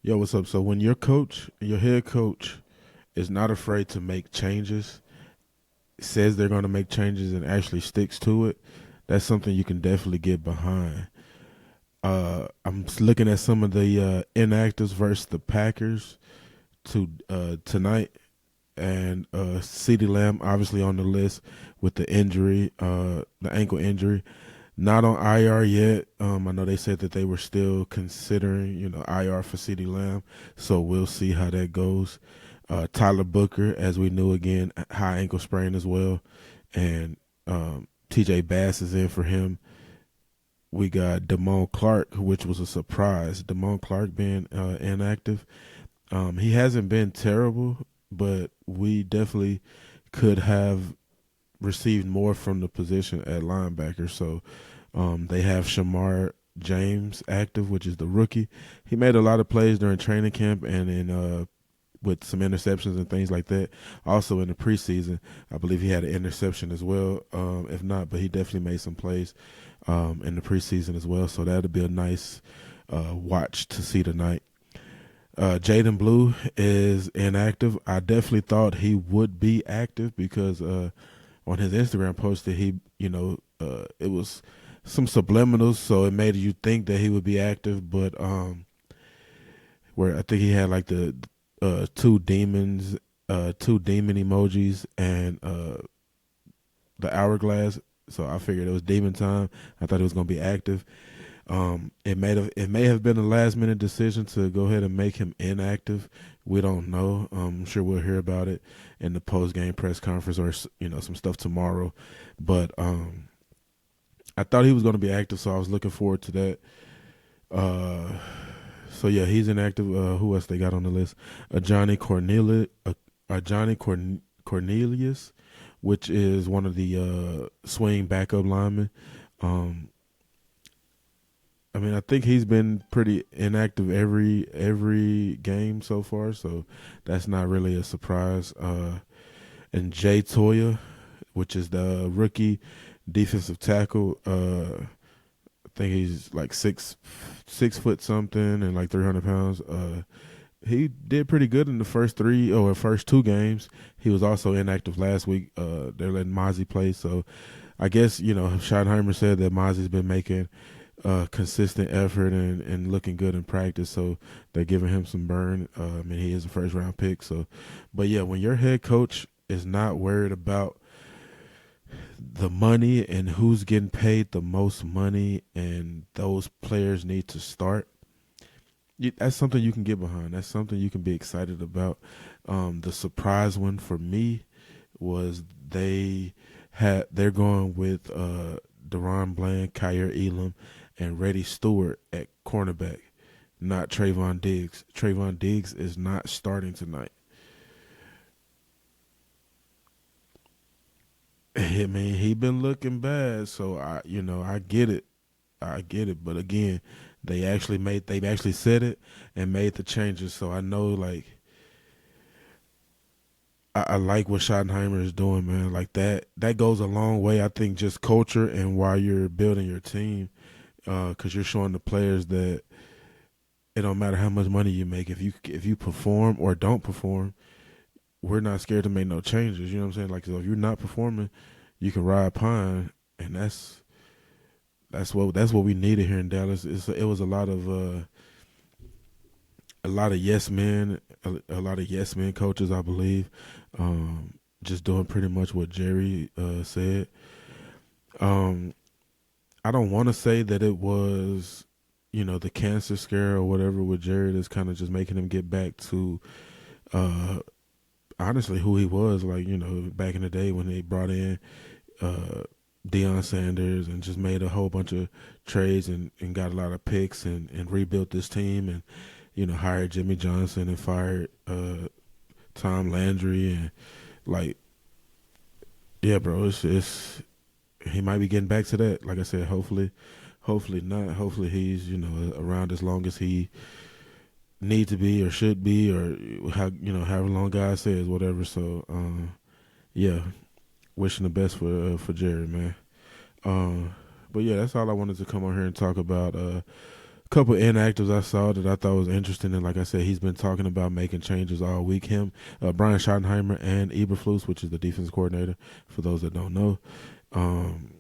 Yo, what's up? So when your head coach, is not afraid to make changes, says they're going to make changes and actually sticks to it, that's something you can definitely get behind. I'm looking at some of the inactives versus the Packers tonight, and CeeDee Lamb obviously on the list with the injury, the ankle injury. Not on IR yet. I know they said that they were still considering, IR for CeeDee Lamb. So we'll see how that goes. Tyler Booker, as we knew again, high ankle sprain as well, and TJ Bass is in for him. We got Damone Clark, which was a surprise. Damone Clark being inactive. He hasn't been terrible, but we definitely could have received more from the position at linebacker. So they have Shamar James active, which is the rookie. He made a lot of plays during training camp and in with some interceptions and things like that. Also in the preseason, I believe he had an interception as well. If not, but he definitely made some plays in the preseason as well. So that'll be a nice watch to see tonight. Jaden Blue is inactive. I definitely thought he would be active because on his Instagram post that it was some subliminals, so it made you think that he would be active, but where I think he had like the two demons, two demon emojis, and the hourglass. So I figured it was demon time. I thought it was gonna be active. It may have been a last minute decision to go ahead and make him inactive. We don't know. I'm sure we'll hear about it in the post game press conference or some stuff tomorrow. But I thought he was going to be active, so I was looking forward to that. So yeah, he's inactive. Who else they got on the list? Cornelius, which is one of the swing backup linemen. Um, I mean, I think he's been pretty inactive every game so far, so that's not really a surprise. And Jay Toya, which is the rookie defensive tackle. I think he's like 6 foot something and like 300 pounds. He did pretty good in the first 2 games. He was also inactive last week. They're letting Mozzie play, so I guess Schottenheimer said that Mozzie's been making consistent effort and looking good in practice, so they're giving him some burn. I mean, he is a first round pick, so. But yeah, when your head coach is not worried about the money and who's getting paid the most money, and those players need to start, that's something you can get behind. That's something you can be excited about. The surprise one for me was they're going with Deron Bland, Kyer Elam, and Reddy Stewart at cornerback, not Trayvon Diggs. Trayvon Diggs is not starting tonight. I mean, he been looking bad, so I get it. I get it, but again, they've actually said it and made the changes. So I know, like, I like what Schottenheimer is doing, man. Like that goes a long way. I think just culture and while you're building your team, because you're showing the players that it don't matter how much money you make. If you perform or don't perform, we're not scared to make no changes. You know what I'm saying? Like, so if you're not performing, you can ride pine, and that's what we needed here in Dallas. It was a lot of yes men, a lot of yes men coaches, I believe, just doing pretty much what Jerry said. Um, I don't want to say that it was, the cancer scare or whatever with Jerry that's kind of just making him get back to, uh, honestly, who he was. Like, back in the day when they brought in uh, Deion Sanders and just made a whole bunch of trades and got a lot of picks and rebuilt this team and, hired Jimmy Johnson and fired Tom Landry and, like, yeah, bro, it's he might be getting back to that. Like I said, hopefully not. Hopefully he's around as long as he need to be or should be or however long God says whatever. So yeah, wishing the best for Jerry, man. But yeah, that's all I wanted to come on here and talk about. couple inactives I saw that I thought was interesting, and like I said, he's been talking about making changes all week. Him, Brian Schottenheimer, and Eberflus, which is the defense coordinator, for those that don't know. Um,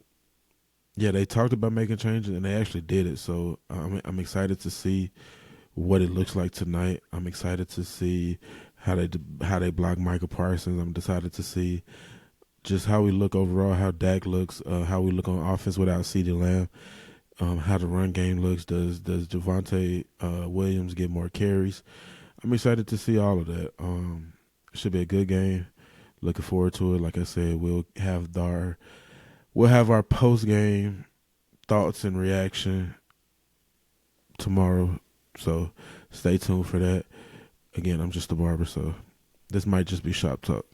yeah, they talked about making changes, and they actually did it. So I'm excited to see what it looks like tonight. I'm excited to see how they block Michael Parsons. I'm excited to see just how we look overall, how Dak looks, how we look on offense without CeeDee Lamb, how the run game looks. Does Javonte Williams get more carries? I'm excited to see all of that. It should be a good game. Looking forward to it. Like I said, we'll have our post game thoughts and reaction tomorrow. So stay tuned for that. Again, I'm just a barber, so this might just be shop talk.